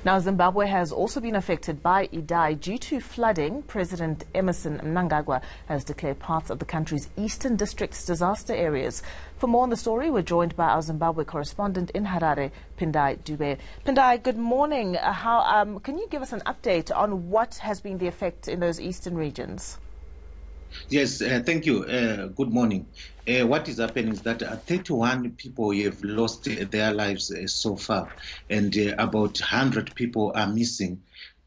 Now, Zimbabwe has also been affected by Idai due to flooding. President Emmerson Mngangagwa has declared parts of the country's eastern districts disaster areas. For more on the story, we're joined by our Zimbabwe correspondent in Harare, Pindai Dube. Pindai, good morning. Can you give us an update on what has been the effect in those eastern regions? Yes, thank you. Good morning. What is happening is that 31 people have lost their lives so far, and about 100 people are missing.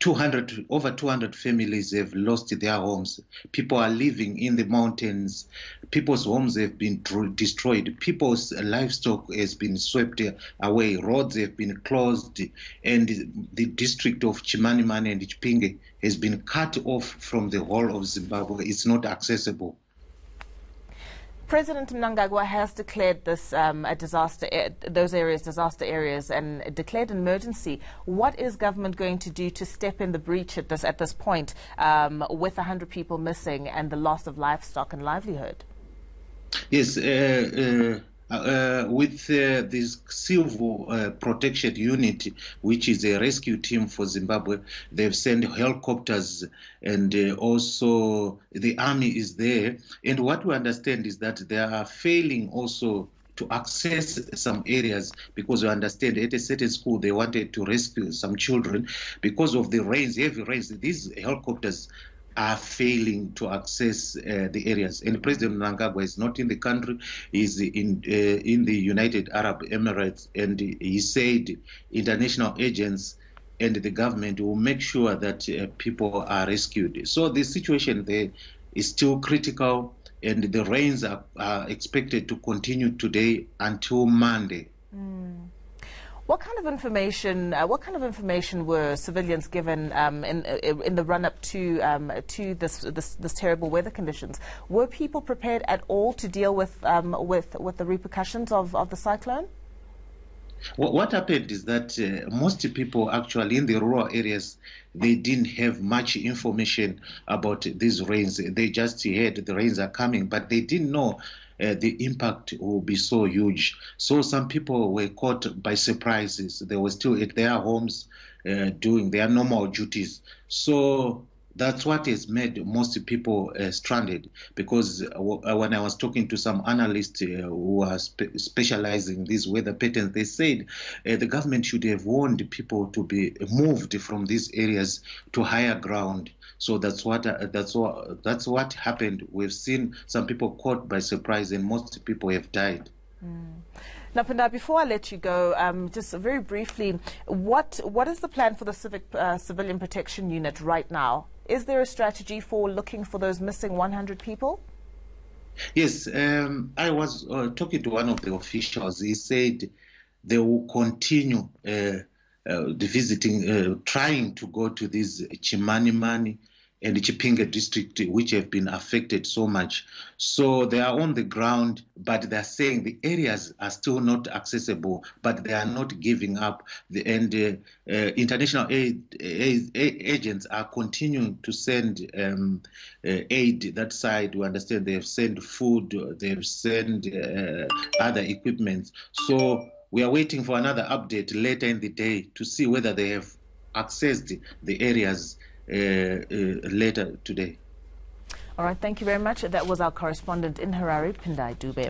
Over 200 families have lost their homes. People are living in the mountains. People's homes have been destroyed. People's livestock has been swept away. Roads have been closed, and the district of Chimanimani and Chipinge has been cut off from the whole of Zimbabwe. It's not accessible. President Mngangagwa has declared this those areas disaster areas, and declared an emergency. What is government going to do to step in the breach at this point, with 100 people missing and the loss of livestock and livelihood? Yes, with this civil protection unit, which is a rescue team for Zimbabwe, they've sent helicopters, and also the army is there. And what we understand is that they are failing also to access some areas, because we understand at a certain school they wanted to rescue some children because of the rains, heavy rains. These helicopters are failing to access the areas, and President Mnangagwa is not in the country. He's in the United Arab Emirates, and he said international agents and the government will make sure that people are rescued. So the situation there is still critical, and the rains are expected to continue today until Monday. What kind of information were civilians given in the run-up to this terrible weather conditions? Were people prepared at all to deal with the repercussions of the cyclone? What happened is that most people actually in the rural areas, they didn't have much information about these rains. They just heard the rains are coming, but they didn't know the impact will be so huge. So some people were caught by surprises. They were still at their homes doing their normal duties. So that's what has made most people stranded, because when I was talking to some analysts who are specializing in these weather patterns, they said the government should have warned people to be moved from these areas to higher ground. So that's what happened. We've seen some people caught by surprise, and most people have died. Now, Pindai, before I let you go, just very briefly, what is the plan for the Civilian Protection Unit right now? Is there a strategy for looking for those missing 100 people? Yes, I was talking to one of the officials. He said they will continue visiting, trying to go to this Chimanimani and Chipinge district, which have been affected so much. So they are on the ground, but they're saying the areas are still not accessible, but they are not giving up. International agents are continuing to send aid that side. We understand they have sent food, they have sent other equipment. So we are waiting for another update later in the day to see whether they have accessed the areas later today. All right, thank you very much. That was our correspondent in Harare, Pindai Dube.